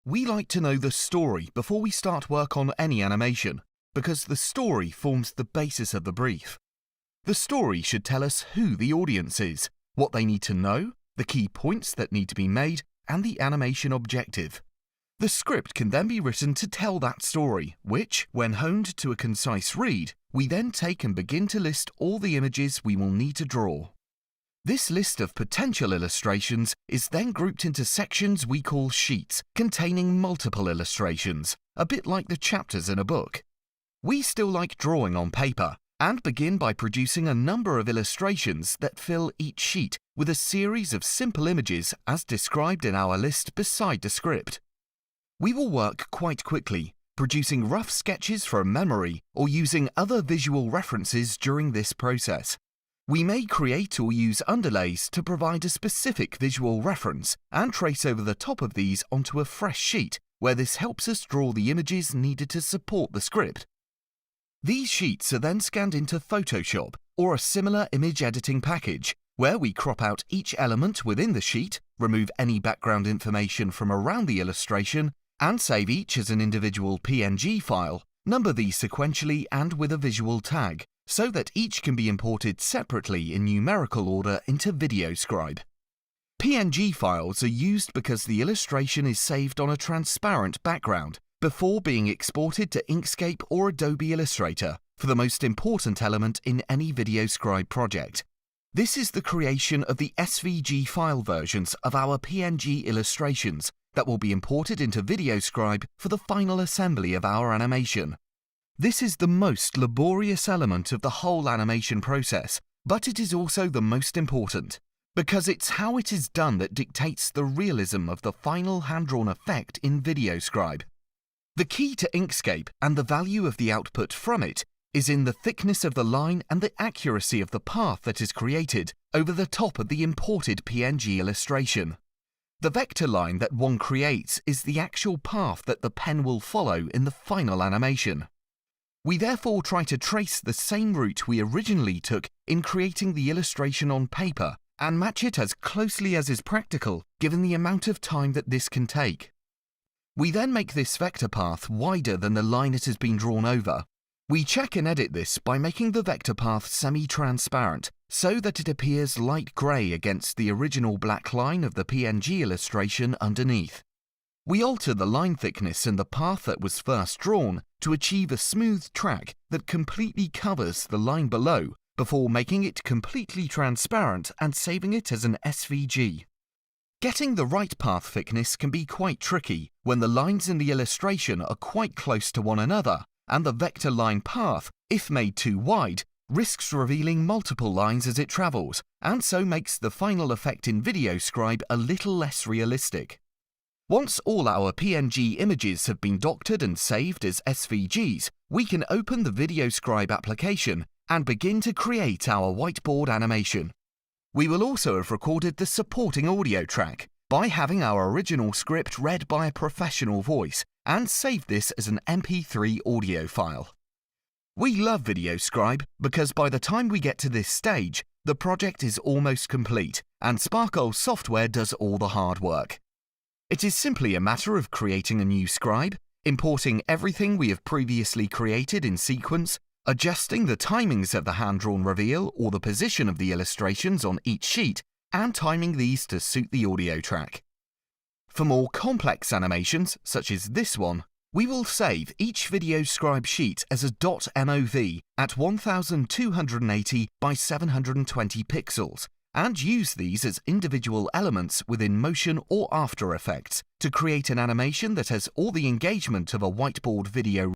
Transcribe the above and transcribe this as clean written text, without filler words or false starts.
We like to know the story before we start work on any animation, because the story forms the basis of the brief. The story should tell us who the audience is, what they need to know, the key points that need to be made, and the animation objective. The script can then be written to tell that story, which, when honed to a concise read, we then take and begin to list all the images we will need to draw. This list of potential illustrations is then grouped into sections we call sheets, containing multiple illustrations, a bit like the chapters in a book. We still like drawing on paper, and begin by producing a number of illustrations that fill each sheet with a series of simple images as described in our list beside the script. We will work quite quickly, producing rough sketches from memory or using other visual references during this process. We may create or use underlays to provide a specific visual reference and trace over the top of these onto a fresh sheet, where this helps us draw the images needed to support the script. These sheets are then scanned into Photoshop or a similar image editing package, where we crop out each element within the sheet, remove any background information from around the illustration, and save each as an individual PNG file, number these sequentially and with a visual tag, so that each can be imported separately in numerical order into VideoScribe. PNG files are used because the illustration is saved on a transparent background before being exported to Inkscape or Adobe Illustrator for the most important element in any VideoScribe project. This is the creation of the SVG file versions of our PNG illustrations that will be imported into VideoScribe for the final assembly of our animation. This is the most laborious element of the whole animation process, but it is also the most important, because it's how it is done that dictates the realism of the final hand-drawn effect in VideoScribe. The key to Inkscape and the value of the output from it is in the thickness of the line and the accuracy of the path that is created over the top of the imported PNG illustration. The vector line that one creates is the actual path that the pen will follow in the final animation. We therefore try to trace the same route we originally took in creating the illustration on paper and match it as closely as is practical given the amount of time that this can take. We then make this vector path wider than the line it has been drawn over. We check and edit this by making the vector path semi-transparent so that it appears light grey against the original black line of the PNG illustration underneath. We alter the line thickness in the path that was first drawn to achieve a smooth track that completely covers the line below before making it completely transparent and saving it as an SVG. Getting the right path thickness can be quite tricky when the lines in the illustration are quite close to one another, and the vector line path, if made too wide, risks revealing multiple lines as it travels, and so makes the final effect in VideoScribe a little less realistic. Once all our PNG images have been doctored and saved as SVGs, we can open the VideoScribe application and begin to create our whiteboard animation. We will also have recorded the supporting audio track by having our original script read by a professional voice and saved this as an MP3 audio file. We love VideoScribe because by the time we get to this stage, the project is almost complete and Sparkle software does all the hard work. It is simply a matter of creating a new scribe, importing everything we have previously created in sequence, adjusting the timings of the hand-drawn reveal or the position of the illustrations on each sheet, and timing these to suit the audio track. For more complex animations, such as this one, we will save each VideoScribe sheet as a .mov at 1280 by 720 pixels, and use these as individual elements within Motion or After Effects to create an animation that has all the engagement of a whiteboard video